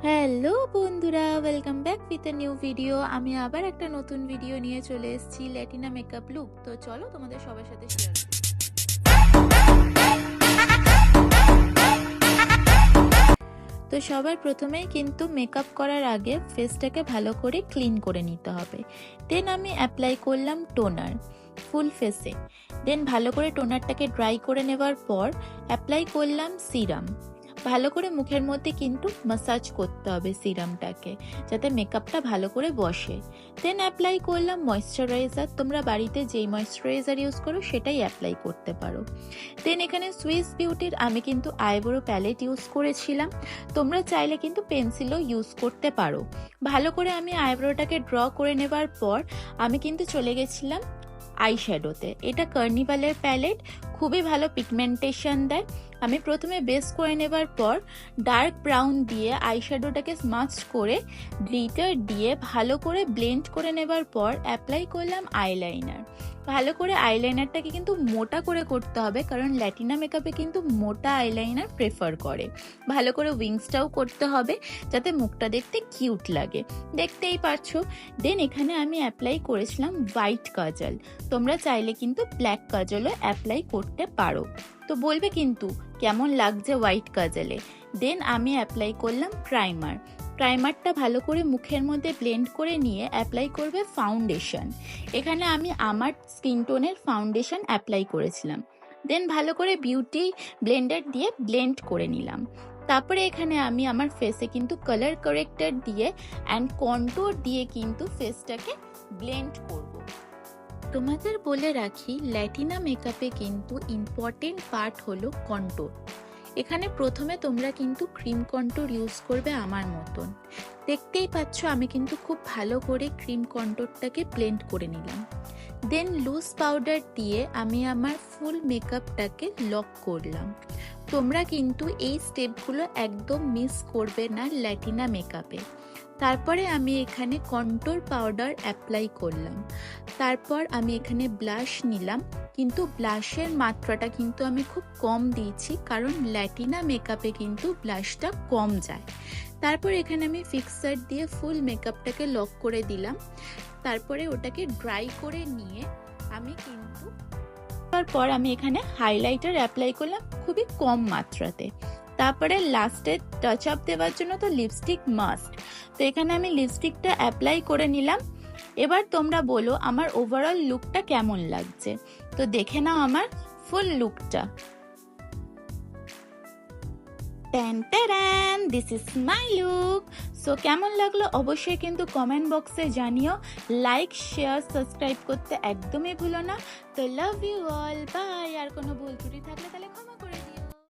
Hello বন্ধুরা, welcome back with a new video. আমি আবার একটা নতুন ভিডিও নিয়ে চলে এসেছি, ল্যাটিনা মেকআপ লুক। তো চলো তোমাদের সবার সাথে শেয়ার করি। তো সবার প্রথমেই কিন্তু মেকআপ করার আগে ফেসটাকে ভালো করে ক্লিন করে নিতে হবে। দেন আমি অ্যাপ্লাই করলাম টোনার ফুল ফেসে। দেন ভালো করে টোনারটাকে ড্রাই করে নেওয়ার পর অ্যাপ্লাই করলাম সিরাম। ভালো করে মুখের মধ্যে কিন্তু মাসাজ করতে হবে সিরামটাকে, যাতে মেকআপটা ভালো করে বসে। দেন অ্যাপ্লাই করলাম ময়েশ্চারাইজার। তোমরা বাড়িতে যেই ময়েশ্চারাইজার ইউজ করো সেটাই অ্যাপ্লাই করতে পারো। দেন এখানে সুইস বিউটির আমি কিন্তু আইব্রো প্যালেট ইউজ করেছিলাম। তোমরা চাইলে কিন্তু পেন্সিলও ইউজ করতে পারো। ভালো করে আমি আইব্রোটাকে ড্র করে নেবার পর আমি কিন্তু চলে গেছিলাম আইশ্যাডোতে। এটা কার্নিভালের প্যালেট, খুবই ভালো পিগমেন্টেশন দেয়। আমি প্রথমে বেস করে নেবার পর ডার্ক ব্রাউন দিয়ে আইশ্যাডোটাকে স্মাচ করে গ্লিটার দিয়ে ভালো করে ব্লেন্ড করে নেবার পর অ্যাপ্লাই করলাম আইলাইনার। ভালো করে আইলাইনারটাকে কিন্তু মোটা করে করতে হবে, কারণ ল্যাটিনা মেকআপে কিন্তু মোটা আইলাইনার প্রেফার করে। ভালো করে উইংসটাও করতে হবে যাতে মুখটা দেখতে কিউট লাগে, দেখতেই পারছো। দেন এখানে আমি অ্যাপ্লাই করেছিলাম হোয়াইট কাজল। তোমরা চাইলে কিন্তু ব্ল্যাক কাজলও অ্যাপ্লাই করতে পারো। তো বলবে কিন্তু কেমন লাগছে হোয়াইট কাজলে। দেন আমি অ্যাপ্লাই করলাম প্রাইমারটা ভালো করে মুখের মধ্যে ব্লেন্ড করে নিয়ে অ্যাপ্লাই করবে ফাউন্ডেশন। এখানে আমি আমার স্কিন টোনের ফাউন্ডেশন অ্যাপ্লাই করেছিলাম। দেন ভালো করে বিউটি ব্লেন্ডার দিয়ে ব্লেন্ড করে নিলাম। তারপরে এখানে আমি আমার ফেসে কিন্তু কালার কারেক্টর দিয়ে অ্যান্ড কন্ট্যুর দিয়ে কিন্তু ফেসটাকে ব্লেন্ড করব। তোমাদের বলে রাখি, ল্যাটিনা মেকআপে কিন্তু ইম্পর্টেন্ট পার্ট হলো কন্ট্যুর। এখানে প্রথমে তোমরা কিন্তু ক্রিম কন্ট্যুর ইউজ করবে আমার মতন। দেখতেই পাচ্ছ আমি কিন্তু খুব ভালো করে ক্রিম কন্ট্যুরটাকে ব্লেন্ড করে নিলাম। দেন লুজ পাউডার দিয়ে আমি আমার ফুল মেকআপটাকে লক করলাম। তোমরা কিন্তু এই স্টেপগুলো একদম মিস করবে না ল্যাটিনা মেকআপে। তারপরে আমি এখানে কন্ট্যুর পাউডার অ্যাপ্লাই করলাম। তারপর আমি এখানে ব্লাশ নিলাম, কিন্তু ব্লাশের মাত্রাটা কিন্তু আমি খুব কম দিয়েছি, কারণ ল্যাটিনা মেকআপে কিন্তু ব্লাশটা কম যায়। তারপর এখানে আমি ফিক্সার দিয়ে ফুল মেকআপটাকে লক করে দিলাম। তারপরে ওটাকে ড্রাই করে নিয়ে আমি কিন্তু তারপর আমি এখানে হাইলাইটার অ্যাপ্লাই করলাম খুবই কম মাত্রাতে। তারপরে লাস্টে টাচ আপ দেওয়ার জন্য তো লিপস্টিক মাস্ট। তো এখানে আমি লিপস্টিকটা অ্যাপ্লাই করে নিলাম। এবার তোমরা বলো আমার ওভারঅল লুকটা কেমন লাগছে। তো দেখে নাও আমার ফুল লুকটা। This is my look. So কেমন লাগলো অবশ্যই কিন্তু কমেন্ট বক্সে জানিও। লাইক, শেয়ার, সাবস্ক্রাইব করতে একদমই ভুলো না। তো লাভ ইউ অল, বাই। আর কোনো ভুল ত্রুটি থাকলে তাহলে ক্ষমা করে দিও।